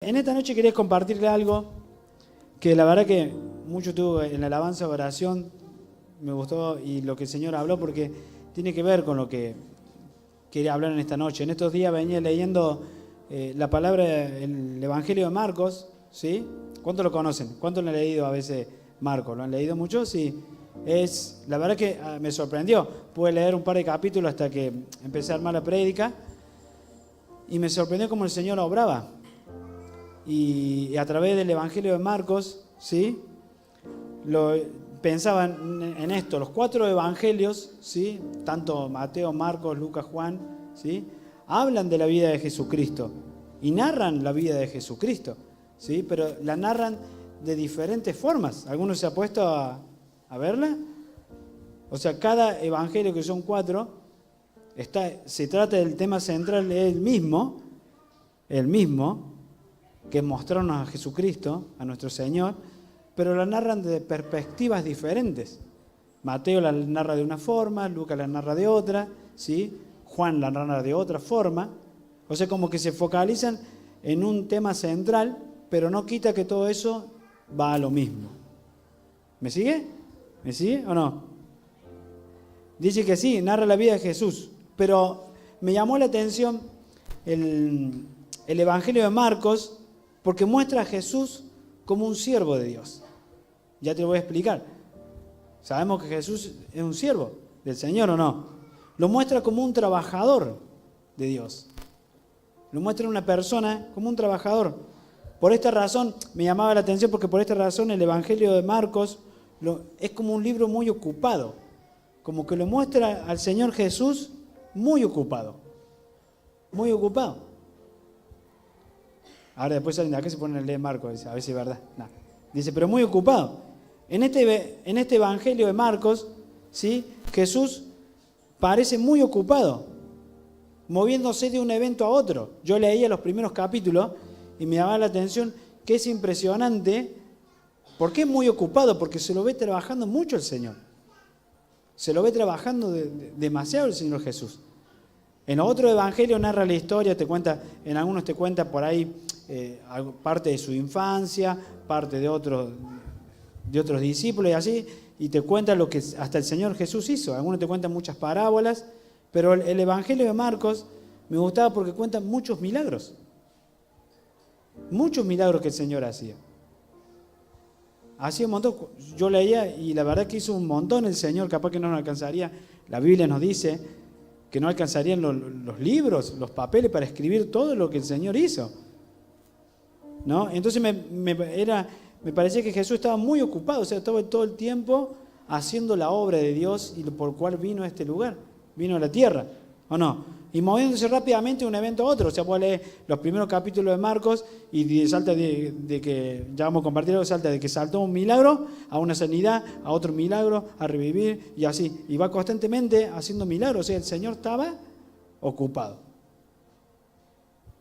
En esta noche quería compartirle algo que la verdad que mucho tuve en la alabanza de oración, me gustó y lo que el Señor habló porque tiene que ver con lo que quería hablar en esta noche. En estos días venía leyendo la palabra, el Evangelio de Marcos, ¿sí? ¿Cuántos lo conocen? ¿Cuántos lo han leído a veces Marcos? ¿Lo han leído mucho? Sí. La verdad que me sorprendió. Pude leer un par de capítulos hasta que empecé a armar la prédica y me sorprendió cómo el Señor obraba. Y a través del Evangelio de Marcos, ¿sí? Pensaba en esto, los 4 evangelios, ¿sí? Tanto Mateo, Marcos, Lucas, Juan, ¿sí? Hablan de la vida de Jesucristo y narran la vida de Jesucristo, ¿sí? Pero la narran de diferentes formas. ¿Alguno se ha puesto a verla? O sea, cada evangelio, que son 4, se trata del tema central, es el mismo, que es mostrarnos a Jesucristo, a nuestro Señor, pero la narran de perspectivas diferentes. Mateo la narra de una forma, Lucas la narra de otra, ¿sí? Juan la narra de otra forma. O sea, como que se focalizan en un tema central, pero no quita que todo eso va a lo mismo. ¿Me sigue? ¿Me sigue o no? Dice que sí, narra la vida de Jesús, pero me llamó la atención el Evangelio de Marcos, porque muestra a Jesús como un siervo de Dios. Ya te lo voy a explicar. Sabemos que Jesús es un siervo del Señor, ¿o no? Lo muestra como un trabajador de Dios. Lo muestra una persona como un trabajador. Por esta razón, me llamaba la atención porque por esta razón el Evangelio de Marcos es como un libro muy ocupado. Como que lo muestra al Señor Jesús muy ocupado. Muy ocupado. Ahora después salen de acá y se ponen a leer Marcos, dice, a ver si es verdad. No. Dice, pero muy ocupado. En este Evangelio de Marcos, ¿sí? Jesús parece muy ocupado, moviéndose de un evento a otro. Yo leía los primeros capítulos y me llamaba la atención que es impresionante. ¿Por qué es muy ocupado? Porque se lo ve trabajando mucho el Señor. Se lo ve trabajando demasiado el Señor Jesús. En otro evangelio narra la historia, en algunos te cuenta por ahí parte de su infancia, parte de otros discípulos y así, y te cuenta lo que hasta el Señor Jesús hizo. Algunos te cuentan muchas parábolas, pero el Evangelio de Marcos me gustaba porque cuenta muchos milagros. Muchos milagros que el Señor hacía. Hacía un montón. Yo leía y la verdad que hizo un montón el Señor, capaz que no nos alcanzaría. La Biblia nos dice que no alcanzarían los libros, los papeles para escribir todo lo que el Señor hizo, ¿no? Entonces me parecía que Jesús estaba muy ocupado, o sea, estaba todo el tiempo haciendo la obra de Dios y por cual vino a este lugar, vino a la tierra, ¿o no? Y moviéndose rápidamente de un evento a otro. O sea, puede leer los primeros capítulos de Marcos y salta de que, ya vamos a compartir algo, salta de que saltó un milagro a una sanidad, a otro milagro, a revivir y así. Y va constantemente haciendo milagros. O sea, el Señor estaba ocupado.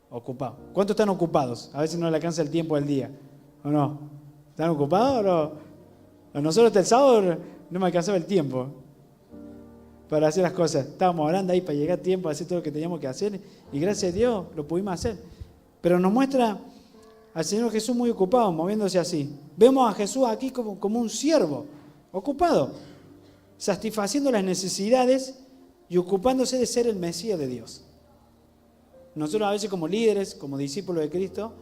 Ocupado. ¿Cuántos están ocupados? A veces no le alcanza el tiempo del día, ¿o no? ¿Están ocupados o no? A nosotros hasta el sábado no me alcanzaba el tiempo para hacer las cosas. Estábamos orando ahí para llegar a tiempo a hacer todo lo que teníamos que hacer y gracias a Dios lo pudimos hacer. Pero nos muestra al Señor Jesús muy ocupado, moviéndose así. Vemos a Jesús aquí como un siervo, ocupado, satisfaciendo las necesidades y ocupándose de ser el Mesías de Dios. Nosotros a veces como líderes, como discípulos de Cristo,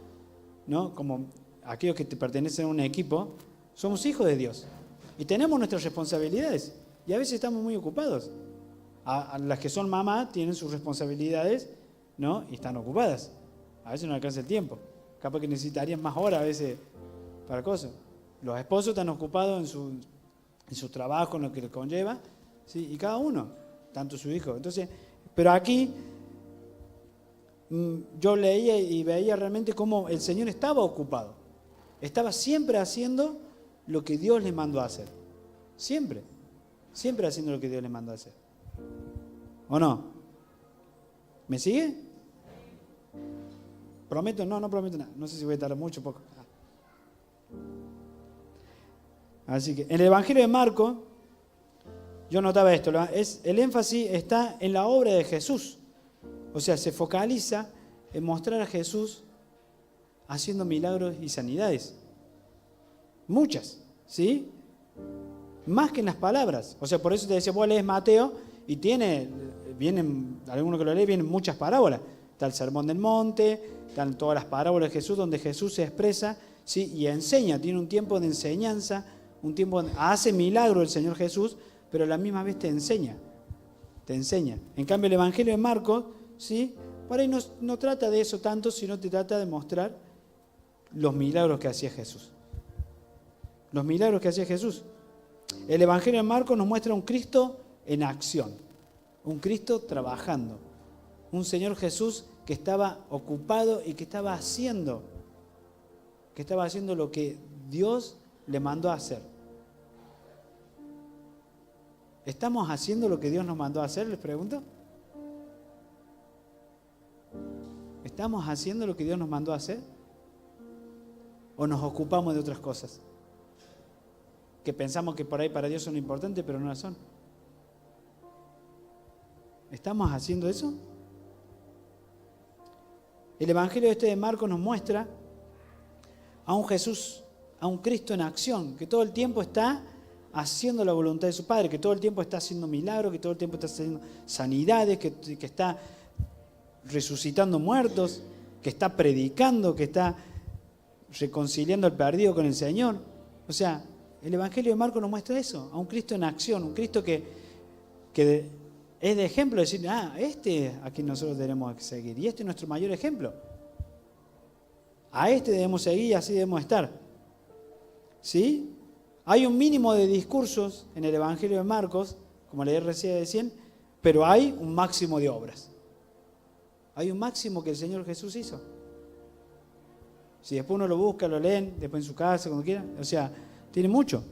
¿no? Como aquellos que pertenecen a un equipo, somos hijos de Dios y tenemos nuestras responsabilidades. Y a veces estamos muy ocupados. A las que son mamás tienen sus responsabilidades, ¿no? Y están ocupadas. A veces no alcanza el tiempo. Capaz que necesitarían más horas a veces para cosas. Los esposos están ocupados en su trabajo, en lo que les conlleva, ¿sí? Y cada uno, tanto su hijo. Entonces, pero aquí yo leía y veía realmente cómo el Señor estaba ocupado. Estaba siempre haciendo lo que Dios le mandó a hacer. Siempre. Siempre haciendo lo que Dios le mandó a hacer. ¿O no? ¿Me sigue? ¿Prometo? No prometo nada. No sé si voy a tardar mucho o poco. Así que en el Evangelio de Marcos, yo notaba esto. El énfasis está en la obra de Jesús. O sea, se focaliza en mostrar a Jesús haciendo milagros y sanidades. Muchas, ¿sí? Más que en las palabras. O sea, por eso te decía, vos lees Mateo y vienen, alguno que lo lee, vienen muchas parábolas. Está el Sermón del Monte, están todas las parábolas de Jesús, donde Jesús se expresa, ¿sí? Y enseña, tiene un tiempo de enseñanza, un tiempo donde hace milagro el Señor Jesús, pero a la misma vez te enseña. Te enseña. En cambio, el Evangelio de Marcos, ¿sí? Por ahí no trata de eso tanto, sino te trata de mostrar los milagros que hacía Jesús. Los milagros que hacía Jesús. El Evangelio de Marcos nos muestra un Cristo en acción, un Cristo trabajando, un Señor Jesús que estaba ocupado y que estaba haciendo lo que Dios le mandó a hacer. ¿Estamos haciendo lo que Dios nos mandó a hacer? Les pregunto. ¿Estamos haciendo lo que Dios nos mandó a hacer? ¿O nos ocupamos de otras cosas? Que pensamos que por ahí para Dios son importantes, pero no lo son. ¿Estamos haciendo eso? El Evangelio de Marcos nos muestra a un Jesús, a un Cristo en acción, que todo el tiempo está haciendo la voluntad de su Padre, que todo el tiempo está haciendo milagros, que todo el tiempo está haciendo sanidades, que está resucitando muertos, que está predicando, que está reconciliando al perdido con el Señor. O sea, el Evangelio de Marcos nos muestra eso, a un Cristo en acción, un Cristo que es de ejemplo, decir, a quien nosotros tenemos que seguir, y este es nuestro mayor ejemplo. A este debemos seguir y así debemos estar. ¿Sí? Hay un mínimo de discursos en el Evangelio de Marcos, como leí recién, pero hay un máximo de obras. Hay un máximo que el Señor Jesús hizo. Si después uno lo busca, lo leen, después en su casa, cuando quieran, o sea, tiene mucho.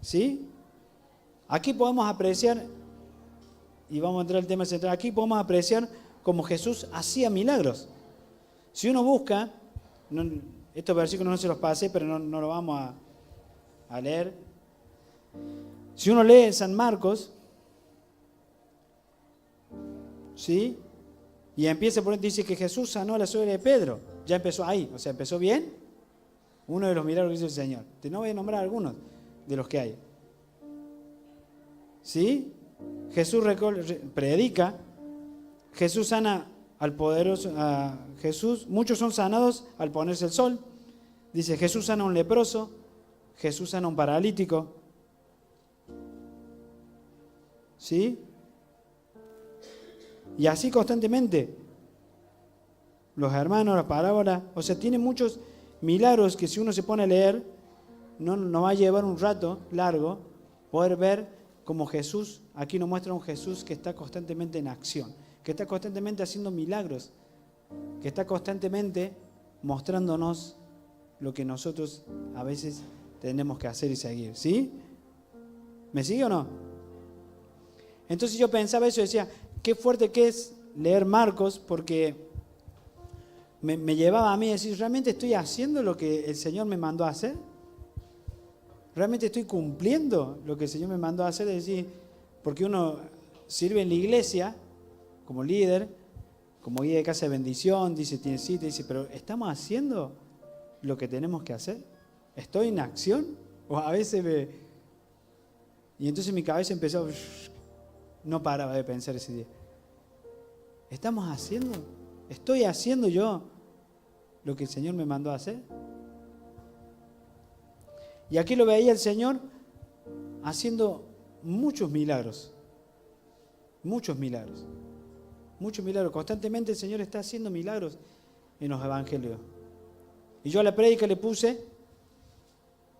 ¿Sí? Aquí podemos apreciar, y vamos a entrar al tema central, aquí podemos apreciar cómo Jesús hacía milagros. Si uno busca, estos versículos no se los pasé, pero no lo vamos a leer. Si uno lee San Marcos, ¿sí? Y empieza por ahí, dice que Jesús sanó a la suegra de Pedro. Ya empezó ahí, o sea, empezó bien. Uno de los milagros que hizo el Señor. No voy a nombrar algunos de los que hay. ¿Sí? Jesús predica. Jesús sana al poderoso. Muchos son sanados al ponerse el sol. Dice, Jesús sana a un leproso. Jesús sana a un paralítico. ¿Sí? Y así constantemente. Los hermanos, las parábolas. O sea, tiene muchos milagros que si uno se pone a leer, no va a llevar un rato largo poder ver cómo Jesús, aquí nos muestra un Jesús que está constantemente en acción, que está constantemente haciendo milagros, que está constantemente mostrándonos lo que nosotros a veces tenemos que hacer y seguir. ¿Sí? ¿Me sigue o no? Entonces yo pensaba eso y decía, qué fuerte que es leer Marcos, porque me llevaba a mí a decir, ¿realmente estoy haciendo lo que el Señor me mandó a hacer? ¿Realmente estoy cumpliendo lo que el Señor me mandó a hacer? Es decir, porque uno sirve en la iglesia como líder, como guía de casa de bendición, tiene cita, dice, pero ¿estamos haciendo lo que tenemos que hacer? ¿Estoy en acción? O a veces Y entonces mi cabeza empezó, no paraba de pensar ese día. ¿Estamos haciendo? ¿Estoy haciendo yo lo que el Señor me mandó a hacer? Y aquí lo veía el Señor haciendo muchos milagros. Muchos milagros. Muchos milagros. Constantemente el Señor está haciendo milagros en los evangelios. Y yo a la prédica le puse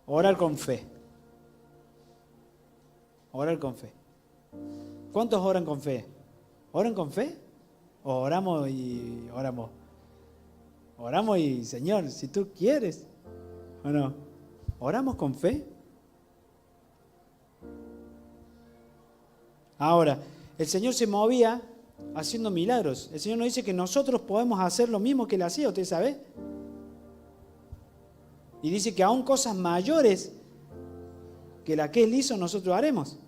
orar con fe. Orar con fe. ¿Cuántos oran con fe? ¿Oran con fe? ¿O oramos y oramos? Oramos y, Señor, si tú quieres. ¿O no? ¿Oramos con fe? Ahora, el Señor se movía haciendo milagros. El Señor nos dice que nosotros podemos hacer lo mismo que Él hacía, ¿usted sabe? Y dice que aún cosas mayores que la que Él hizo, nosotros haremos.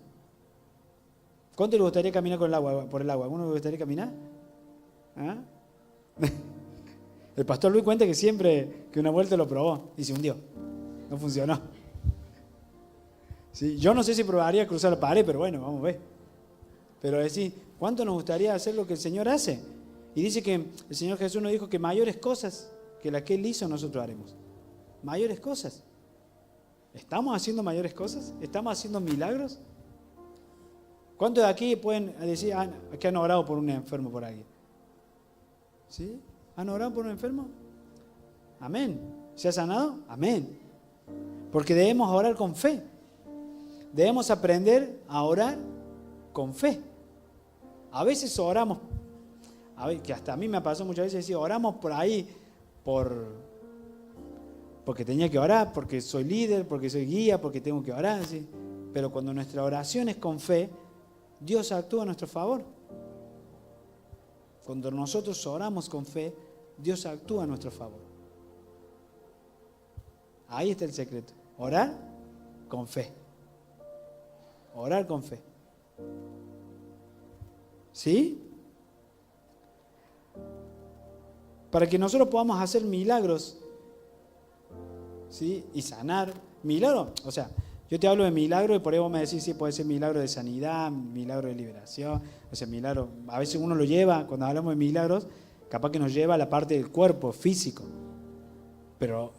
¿Cuánto le gustaría caminar por el agua? ¿Alguno le gustaría caminar? ¿Ah? El pastor Luis cuenta que siempre que una vuelta lo probó y se hundió. No funcionó. ¿Sí? Yo no sé si probaría cruzar la pared, pero bueno, vamos a ver. Pero decir, ¿cuánto nos gustaría hacer lo que el Señor hace? Y dice que el Señor Jesús nos dijo que mayores cosas que las que Él hizo nosotros haremos. Mayores cosas. ¿Estamos haciendo mayores cosas? ¿Estamos haciendo milagros? ¿Cuántos de aquí pueden decir que han orado por un enfermo por alguien? ¿Sí? ¿Han orado por un enfermo? Amén. ¿Se ha sanado? Amén. Porque debemos orar con fe. Debemos aprender a orar con fe. A veces oramos, que hasta a mí me pasó muchas veces, decir, oramos por ahí, porque tenía que orar, porque soy líder, porque soy guía, porque tengo que orar. ¿Sí? Pero cuando nuestra oración es con fe, Dios actúa a nuestro favor. Cuando nosotros oramos con fe, Dios actúa a nuestro favor. Ahí está el secreto. Orar con fe. Orar con fe. ¿Sí? Para que nosotros podamos hacer milagros, ¿sí? Y sanar. Milagro, o sea, yo te hablo de milagro y por ahí vos me decís, sí, puede ser milagro de sanidad, milagro de liberación, o sea, milagro. A veces uno lo lleva, cuando hablamos de milagros, capaz que nos lleva a la parte del cuerpo, físico. Pero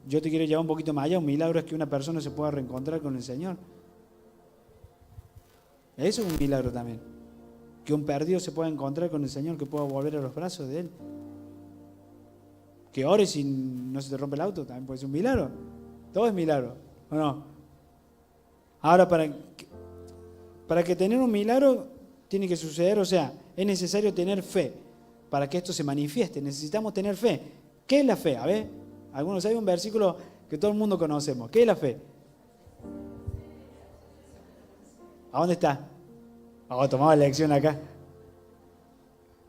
yo te quiero llevar un poquito más allá. Un milagro es que una persona se pueda reencontrar con el Señor. Eso es un milagro también. Que un perdido se pueda encontrar con el Señor, que pueda volver a los brazos de Él. Que ores y no se te rompe el auto, también puede ser un milagro. Todo es milagro, ¿o no? Ahora, para que tener un milagro tiene que suceder, o sea, es necesario tener fe para que esto se manifieste. Necesitamos tener fe. ¿Qué es la fe? A ver, algunos hay un versículo que todo el mundo conocemos. ¿Qué es la fe? ¿A dónde está? Tomamos la lección acá.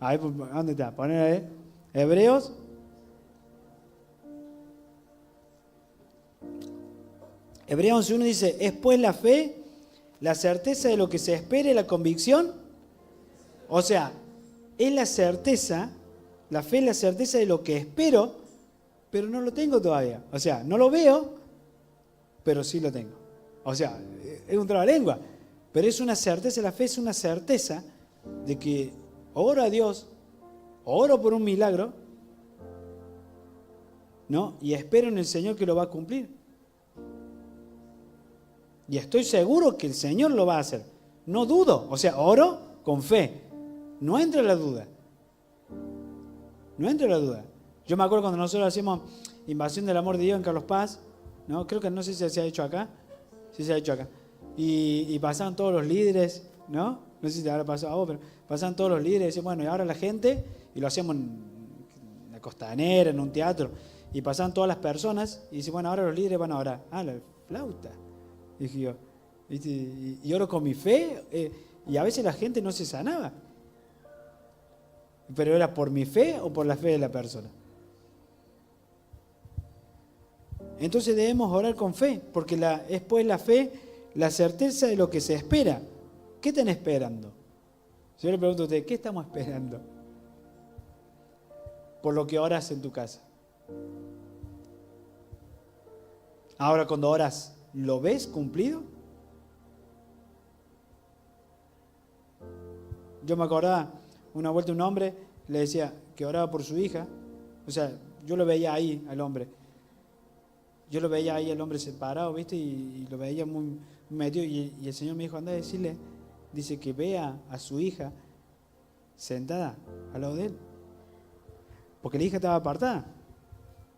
A ver, ¿a dónde está? Poner ahí. Hebreos. Hebreos 11:1 dice, es pues la fe, la certeza de lo que se espera y la convicción. O sea, es la certeza, la fe es la certeza de lo que espero, pero no lo tengo todavía. O sea, no lo veo, pero sí lo tengo. O sea, es un trabalengua. Pero es una certeza, la fe es una certeza de que oro a Dios, oro por un milagro, ¿no? Y espero en el Señor que lo va a cumplir. Y estoy seguro que el Señor lo va a hacer. No dudo, o sea, oro con fe. No entra la duda. No entra la duda. Yo me acuerdo cuando nosotros hacíamos Invasión del Amor de Dios en Carlos Paz, ¿no? Creo que no sé si se ha hecho acá. Sí se ha hecho acá. Y pasaban todos los líderes, ¿no? No sé si te habrá pasado a vos, pero pasaban todos los líderes y decían, bueno, y ahora la gente, y lo hacíamos en la Costanera, en un teatro, y pasaban todas las personas, y dicen, bueno, ahora los líderes van a orar. Ah, la flauta. Dije yo, ¿viste? Y oro con mi fe, y a veces la gente no se sanaba. ¿Pero era por mi fe o por la fe de la persona? Entonces debemos orar con fe, porque es pues la fe, la certeza de lo que se espera. ¿Qué están esperando? Si yo le pregunto a ustedes, ¿qué estamos esperando? Por lo que oras en tu casa. Ahora cuando oras, ¿lo ves cumplido? Yo me acordaba, una vuelta un hombre le decía que oraba por su hija. O sea, yo lo veía ahí al hombre. Yo lo veía ahí al hombre separado, ¿viste? Y lo veía muy metido. Y el Señor me dijo, anda a decirle, dice que vea a su hija sentada al lado de él. Porque la hija estaba apartada.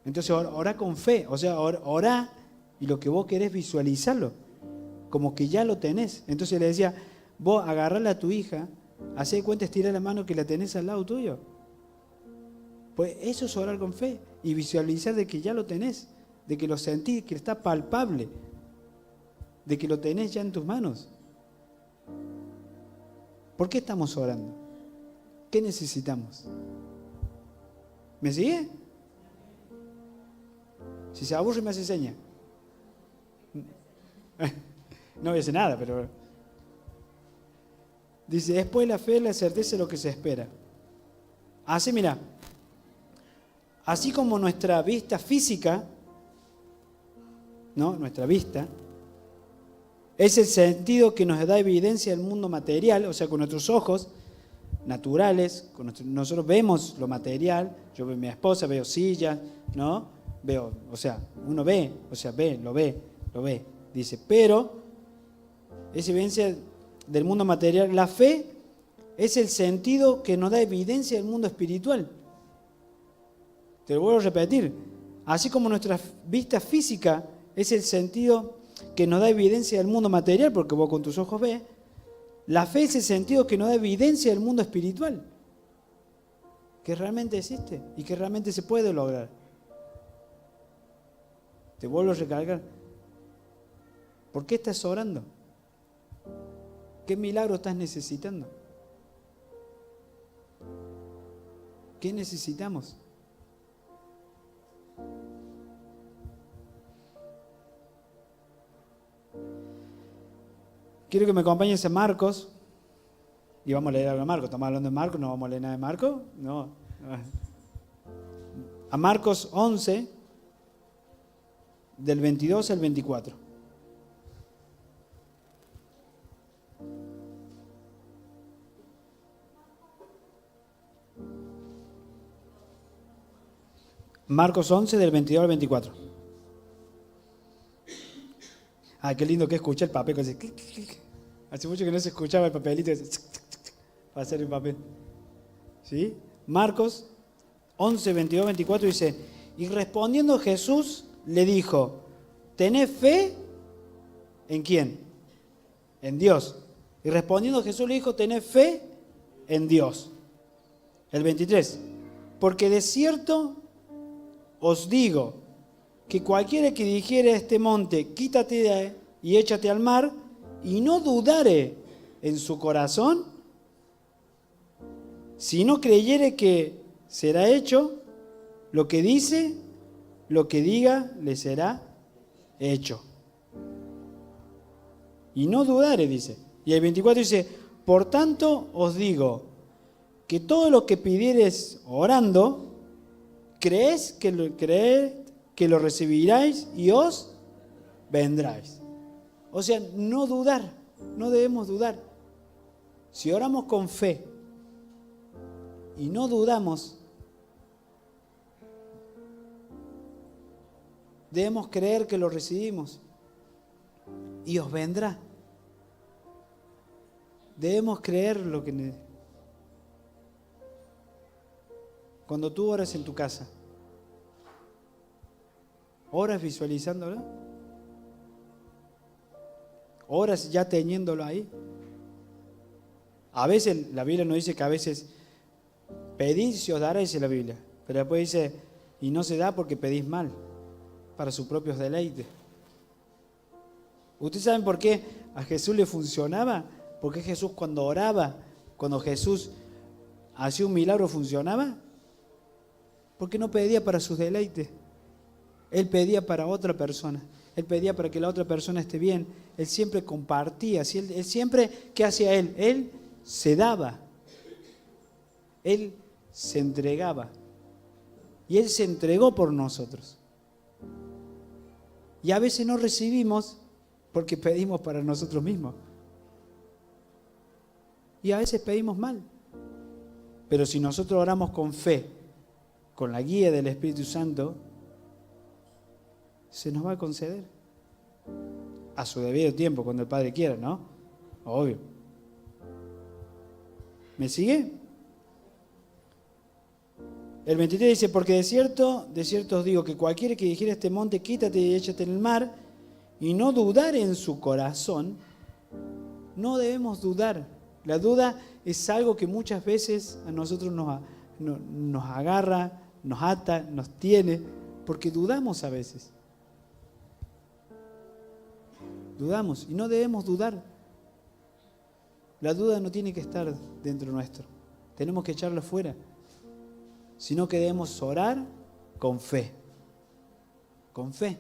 Entonces orá con fe, o sea, orá y lo que vos querés visualizarlo, como que ya lo tenés. Entonces le decía, vos agarrala a tu hija, hacé de cuenta, estirá la mano que la tenés al lado tuyo. Pues eso es orar con fe y visualizar de que ya lo tenés, de que lo sentís, que está palpable, de que lo tenés ya en tus manos. ¿Por qué estamos orando? ¿Qué necesitamos? ¿Me sigue? Si se aburre me hace seña. No voy a hacer nada, pero... Dice, después la fe, la certeza de lo que se espera. Así, mira. Así como nuestra vista física, ¿no? Nuestra vista es el sentido que nos da evidencia del mundo material, o sea, con nuestros ojos naturales, nosotros vemos lo material, yo veo a mi esposa, veo sillas, ¿no? Veo, o sea, uno ve, o sea, lo ve, dice, pero es evidencia del mundo material. La fe es el sentido que nos da evidencia del mundo espiritual. Te lo vuelvo a repetir, así como nuestra vista física es el sentido que nos da evidencia del mundo material, porque vos con tus ojos ves, la fe es el sentido que nos da evidencia del mundo espiritual, que realmente existe y que realmente se puede lograr. Te vuelvo a recalcar, ¿por qué estás orando? ¿Qué milagro estás necesitando? ¿Qué necesitamos? Quiero que me acompañes a Marcos, y vamos a leer algo de Marcos. Estamos hablando de Marcos, no vamos a leer nada de Marcos. No. A Marcos 11, del 22 al 24. Marcos 11, del 22 al 24. Ay, qué lindo que escucha el papel. Hace mucho que no se escuchaba el papelito para hacer el papel. ¿Sí? Marcos 11, 22, 24 dice, y respondiendo Jesús le dijo, ¿tenés fe en quién? En Dios. Y respondiendo Jesús le dijo, ¿tenés fe en Dios? El 23, porque de cierto os digo que cualquiera que dijere a este monte, quítate y échate al mar, y no dudare en su corazón, si no creyere que será hecho lo que dice, lo que diga le será hecho. Y no dudare, dice. Y el 24 dice, por tanto os digo que todo lo que pidiereis orando, creed que lo recibiráis y os vendráis. O sea, no dudar, no debemos dudar. Si oramos con fe y no dudamos, debemos creer que lo recibimos y os vendrá. Debemos creer lo que... Cuando tú oras en tu casa, ¿oras visualizándolo? ¿Oras ya teniéndolo ahí? A veces la Biblia nos dice que a veces pedís y se os dará, dice la Biblia. Pero después dice, y no se da porque pedís mal, para sus propios deleites. ¿Ustedes saben por qué a Jesús le funcionaba? Porque Jesús cuando oraba, cuando Jesús hacía un milagro, funcionaba. Porque no pedía para sus deleites. Él pedía para otra persona. Él pedía para que la otra persona esté bien. Él siempre compartía. Él siempre, ¿qué hacía él? Él se daba. Él se entregaba. Y Él se entregó por nosotros. Y a veces no recibimos porque pedimos para nosotros mismos. Y a veces pedimos mal. Pero si nosotros oramos con fe, con la guía del Espíritu Santo, se nos va a conceder. A su debido tiempo, cuando el Padre quiera, ¿no? Obvio. ¿Me sigue? El 23 dice, porque de cierto os digo que cualquiera que dijera a este monte, quítate y échate en el mar, y no dudar en su corazón, no debemos dudar. La duda es algo que muchas veces a nosotros nos agarra, nos ata, nos tiene, porque dudamos a veces. Dudamos y no debemos dudar. La duda no tiene que estar dentro nuestro. Tenemos que echarla fuera. Sino que debemos orar con fe. Con fe.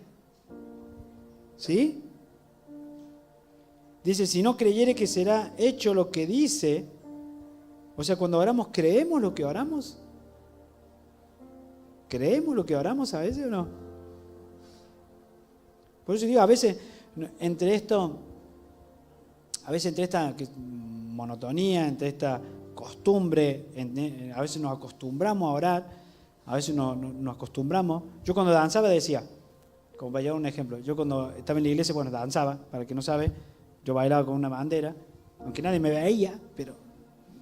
¿Sí? Dice, si no creyere que será hecho lo que dice, o sea, cuando oramos, ¿creemos lo que oramos? ¿Creemos lo que oramos a veces o no? Por eso digo, a veces entre esta monotonía, entre esta costumbre, a veces nos acostumbramos a orar, a veces nos acostumbramos. Yo cuando danzaba decía, como para llevar un ejemplo, yo cuando estaba en la iglesia, bueno, danzaba, para el que no sabe, yo bailaba con una bandera, aunque nadie me veía, pero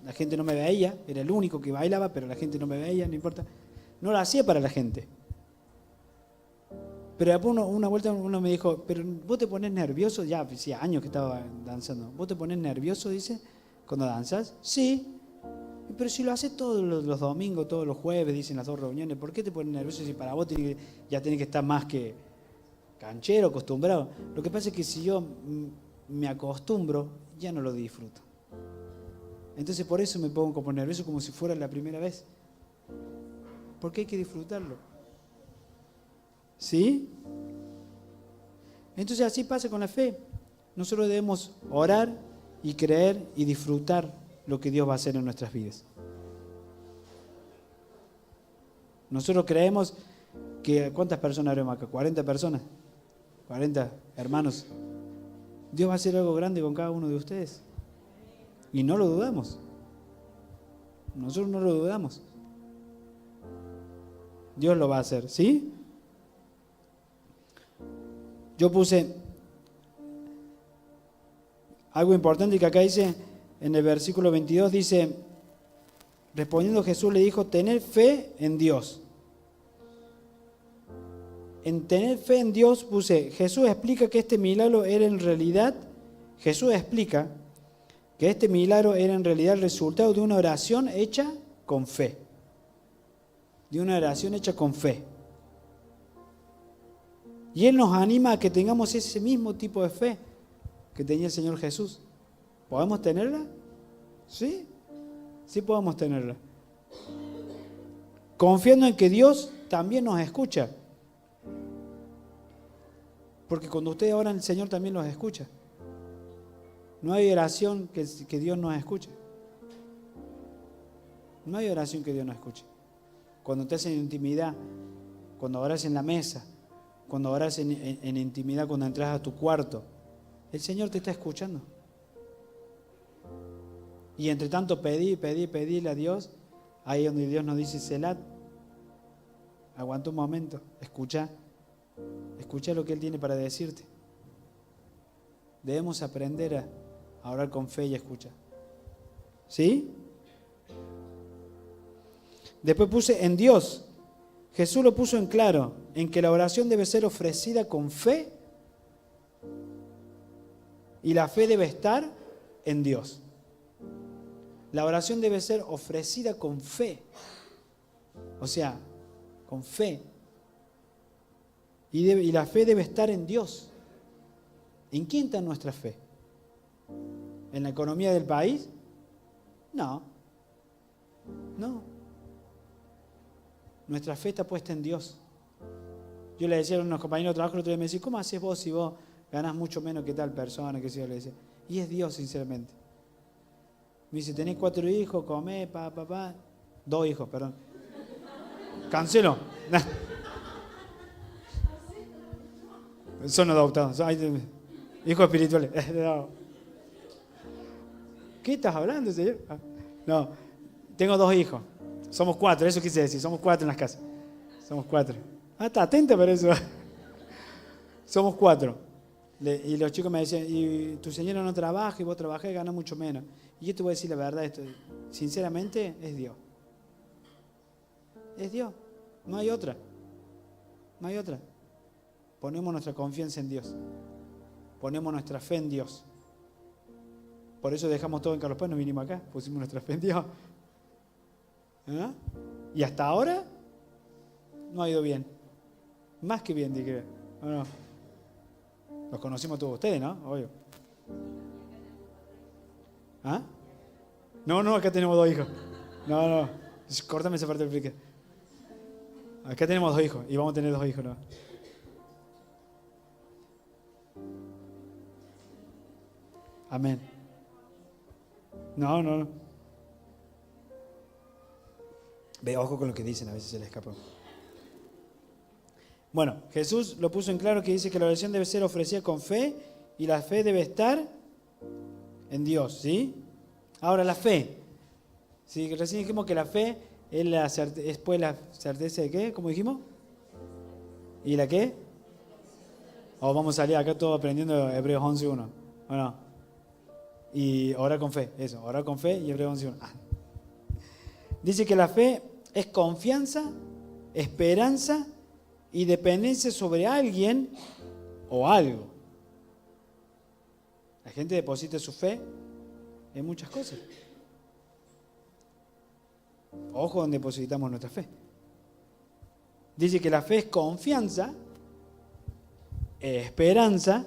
la gente no me veía, era el único que bailaba, pero la gente no me veía, no importa. No lo hacía para la gente. Pero después una vuelta uno me dijo, pero vos te pones nervioso, ya hacía años que estaba danzando, ¿vos te pones nervioso, dice, cuando danzas? Sí, pero si lo haces todos los domingos, todos los jueves, dicen las 2 reuniones, ¿por qué te pones nervioso si para vos ya tenés que estar más que canchero, acostumbrado? Lo que pasa es que si yo me acostumbro, ya no lo disfruto. Entonces por eso me pongo como nervioso, como si fuera la primera vez. Porque hay que disfrutarlo. ¿Sí? Entonces así pasa con la fe. Nosotros debemos orar y creer y disfrutar lo que Dios va a hacer en nuestras vidas. Nosotros creemos que, ¿cuántas personas haremos acá? 40 personas, 40 hermanos. Dios va a hacer algo grande con cada uno de ustedes. Y no lo dudamos. Nosotros no lo dudamos. Dios lo va a hacer, ¿sí? Yo puse algo importante que acá dice, en el versículo 22 dice, respondiendo Jesús le dijo, tener fe en Dios. En tener fe en Dios puse, Jesús explica que este milagro era en realidad el resultado de una oración hecha con fe. De una oración hecha con fe. Y Él nos anima a que tengamos ese mismo tipo de fe que tenía el Señor Jesús. ¿Podemos tenerla? Sí, sí podemos tenerla. Confiando en que Dios también nos escucha. Porque cuando ustedes oran, el Señor también los escucha. No hay oración que Dios no escuche. No hay oración que Dios no escuche. Cuando estás en intimidad, cuando oras en la mesa, cuando oras en intimidad, cuando entras a tu cuarto, el Señor te está escuchando. Y entre tanto pedirle a Dios, ahí donde Dios nos dice, Selah, aguanta un momento, escucha lo que Él tiene para decirte. Debemos aprender a orar con fe y escuchar. ¿Sí? Después puse en Dios. Jesús lo puso en claro, en que la oración debe ser ofrecida con fe y la fe debe estar en Dios. La oración debe ser ofrecida con fe, o sea, con fe. Y la fe debe estar en Dios. ¿En quién está nuestra fe? ¿En la economía del país? No. Nuestra fe está puesta en Dios. Yo le decía a unos compañeros de trabajo el otro día, me decían, ¿cómo haces vos si vos ganás mucho menos que tal persona? Que yo le decía. Y es Dios, sinceramente. Me dice, tenés 4 hijos, comés, 2 hijos, perdón. Cancelo. Son adoptados. Hijos espirituales. ¿Qué estás hablando, señor? No, tengo 2 hijos. Somos 4, eso quise decir. Somos 4 en las casas. Somos 4. Está atenta para eso. Somos 4. Y los chicos me decían, y tu señora no trabaja y vos trabajás y ganás mucho menos. Y yo te voy a decir la verdad, sinceramente, es Dios. Es Dios. No hay otra. No hay otra. Ponemos nuestra confianza en Dios. Ponemos nuestra fe en Dios. Por eso dejamos todo en Carlos Paz, nos vinimos acá, pusimos nuestra fe en Dios. ¿Ah? Y hasta ahora no ha ido bien. Más que bien, dije. No. Los conocimos todos ustedes, ¿no? Obvio. ¿Ah? No, acá tenemos 2 hijos. No. Córtame esa parte del explique. Acá tenemos 2 hijos y vamos a tener 2 hijos, ¿no? Amén. No. Ve, ojo con lo que dicen, a veces se les escapa. Bueno, Jesús lo puso en claro que dice que la oración debe ser ofrecida con fe y la fe debe estar en Dios, ¿sí? Ahora la fe. ¿Sí? Recién dijimos que la fe es después la certeza de ¿qué? ¿Cómo dijimos? ¿Y la qué? Vamos a salir acá todos aprendiendo Hebreos 11.1. Bueno, y orar con fe, eso, orar con fe y Hebreos 11.1. Dice que la fe es confianza, esperanza y dependencia sobre alguien o algo. La gente deposita su fe en muchas cosas. Ojo donde depositamos nuestra fe. Dice que la fe es confianza, esperanza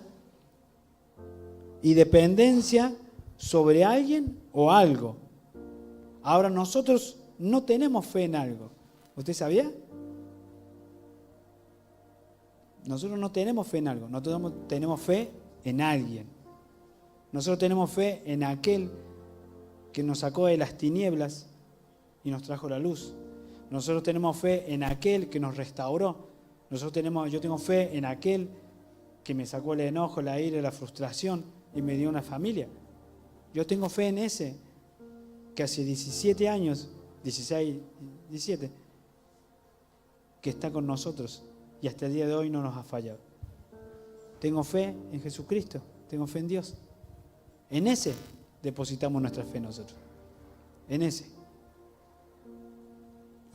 y dependencia sobre alguien o algo. Ahora nosotros no tenemos fe en algo. ¿Usted sabía? Nosotros no tenemos fe en algo, nosotros tenemos fe en alguien. Nosotros tenemos fe en aquel que nos sacó de las tinieblas y nos trajo la luz. Nosotros tenemos fe en aquel que nos restauró. Yo tengo fe en aquel que me sacó el enojo, la ira, la frustración y me dio una familia. Yo tengo fe en ese que hace 17 años, 16, 17, que está con nosotros y hasta el día de hoy no nos ha fallado. Tengo fe en Jesucristo, tengo fe en Dios. En ese depositamos nuestra fe nosotros. En ese.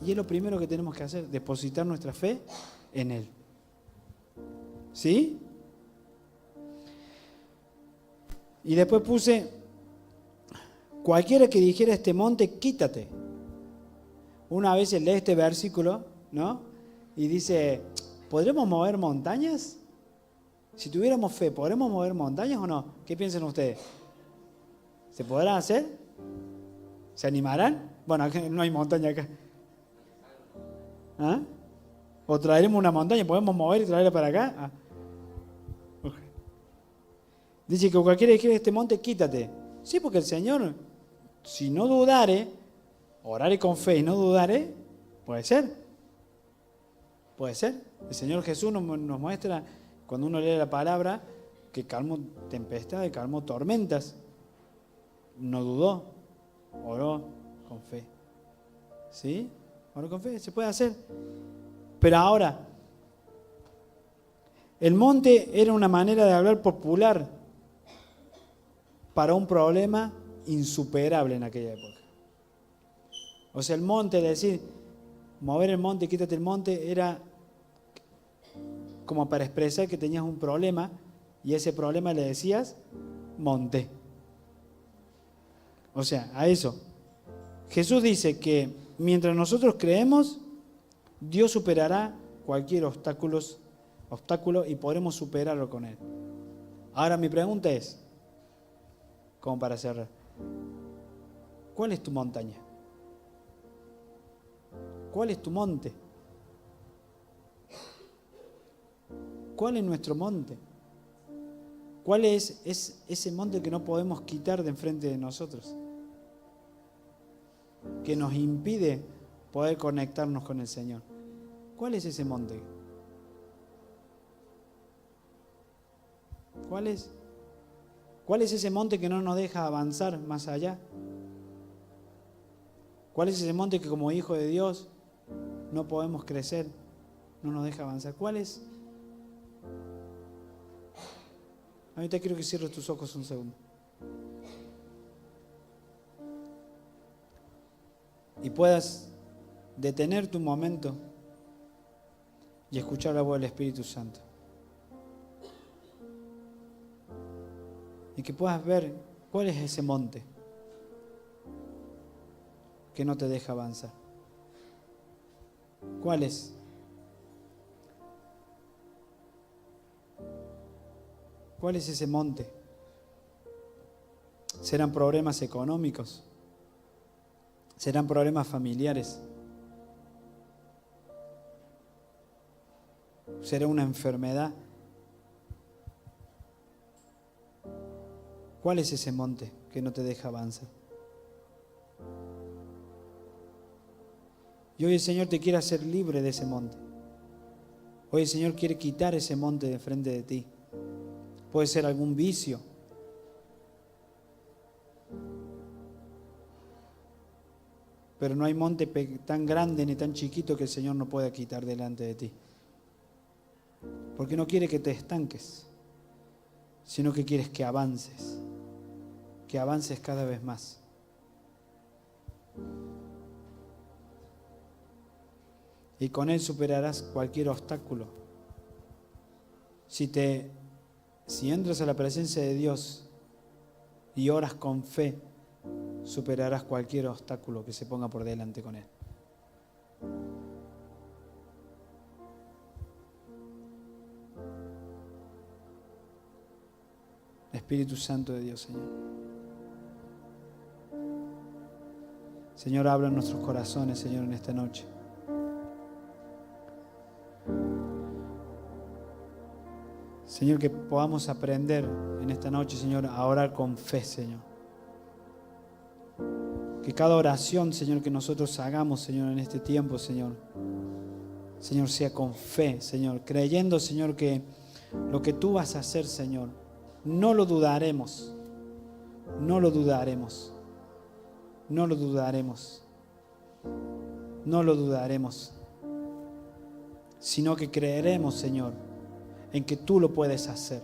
Y es lo primero que tenemos que hacer, depositar nuestra fe en Él. ¿Sí? Y después puse, cualquiera que dijera a este monte, quítate. Una vez lee este versículo, ¿no? Y dice, ¿podremos mover montañas? Si tuviéramos fe, ¿podremos mover montañas o no? ¿Qué piensan ustedes? ¿Se podrá hacer? ¿Se animarán? Bueno, acá no hay montaña acá. ¿Ah? ¿O traeremos una montaña? ¿Podemos mover y traerla para acá? Ah. Okay. Dice que cualquiera que quiera este monte, quítate. Sí, porque el Señor, si no dudare, orare con fe y no dudare, puede ser. Puede ser. El Señor Jesús nos muestra, cuando uno lee la palabra, que calmó tempestades, calmó tormentas. No dudó, oró con fe. ¿Sí? Oró con fe, se puede hacer. Pero ahora, el monte era una manera de hablar popular para un problema insuperable en aquella época. O sea, el monte, decir, mover el monte, quítate el monte, era como para expresar que tenías un problema y ese problema le decías monte. O sea, a eso. Jesús dice que mientras nosotros creemos, Dios superará cualquier obstáculo y podremos superarlo con Él. Ahora mi pregunta es, como para cerrar, ¿cuál es tu montaña? ¿Cuál es tu monte? ¿Cuál es nuestro monte? ¿Cuál es ese monte que no podemos quitar de enfrente de nosotros? Que nos impide poder conectarnos con el Señor. ¿Cuál es ese monte? ¿Cuál es? ¿Cuál es ese monte que no nos deja avanzar más allá? ¿Cuál es ese monte que como hijo de Dios no podemos crecer, no nos deja avanzar? ¿Cuál es? Ahorita quiero que cierres tus ojos un segundo. Y puedas detener tu momento y escuchar la voz del Espíritu Santo. Y que puedas ver cuál es ese monte que no te deja avanzar. ¿Cuál es? ¿Cuál es ese monte? ¿Serán problemas económicos? ¿Serán problemas familiares? ¿Será una enfermedad? ¿Cuál es ese monte que no te deja avanzar? Y hoy el Señor te quiere hacer libre de ese monte. Hoy el Señor quiere quitar ese monte de frente de ti. Puede ser algún vicio. Pero no hay monte tan grande ni tan chiquito que el Señor no pueda quitar delante de ti. Porque no quiere que te estanques, sino que quieres que avances cada vez más. Y con Él superarás cualquier obstáculo. Si entras a la presencia de Dios y oras con fe, superarás cualquier obstáculo que se ponga por delante con Él. Espíritu Santo de Dios, Señor. Señor, habla en nuestros corazones, Señor, en esta noche. Señor, que podamos aprender en esta noche, Señor, a orar con fe, Señor. Que cada oración, Señor, que nosotros hagamos, Señor, en este tiempo, Señor, sea con fe, Señor, creyendo, Señor, que lo que tú vas a hacer, Señor, no lo dudaremos, no lo dudaremos, no lo dudaremos, no lo dudaremos, sino que creeremos, Señor, en que tú lo puedes hacer.